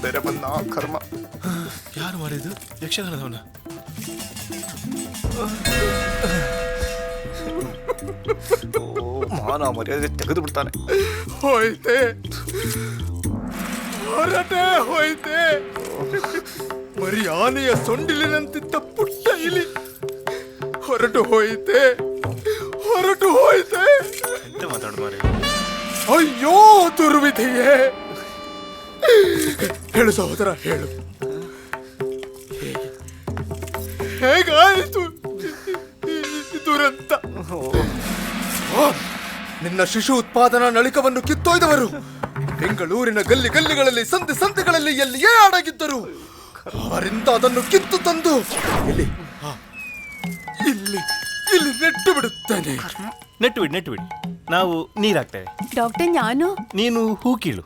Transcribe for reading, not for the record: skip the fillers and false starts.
ಬೇರೆ ಬಂದ ಕರ್ಮ. ಯಾರು ಮಾಡಿದ್ದು? ಯಕ್ಷಗಾನದವನ? ಮಾನ ಮರ್ಯಾದೆ ತೆಗೆದು ಬಿಡ್ತಾನೆ. ಹೋಯ್ತೆ, ಹೊರಟೆ ಹೋಯ್ತೆ. ಬರೀ ಆನೆಯ ಸೊಂಡಿಲಿನಂತಿದ್ದ ಪುಟ್ಟ ಇಲಿ ಹೊರಟು ಹೋಯ್ತೆ, ಹೊರಟು ಹೋಯ್ತೆ. ಎಂತ ಮಾತಾಡು ಮಾರೆ? ಅಯ್ಯೋ ದುರ್ವಿಧಿಯೇ. ಹೇಳು ಸಹೋದರ, ಹೇಳು, ಹೇಗಾಯಿತು ಈ ದುರಂತ? ನಿನ್ನ ಶಿಶು ಉತ್ಪಾದನಾ ನಳಿಕವನ್ನು ಕಿತ್ತೊಯ್ದವರು ಬೆಂಗಳೂರಿನ ಗಲ್ಲಿ ಗಲ್ಲಿಗಳಲ್ಲಿ, ಸಂತೆ ಸಂತೆಗಳಲ್ಲಿ ಎಲ್ಲಿಯೇ ಅಡಗಿದ್ದರು. ಅವರಿಂದ ಅದನ್ನು ಕಿತ್ತು ತಂದು ಇಲ್ಲಿ ಇಲ್ಲಿ ಇಲ್ಲಿ ನೆಟ್ಟು ಬಿಡುತ್ತೇನೆ. ನೆಟ್ಟು ಬಿಡಿ, ನಾವು ನೀರಾಕ್ತೇವೆ. ഡോക്ടർ ഞാനോ? ನೀನು ಹೂ ಕೀಳು.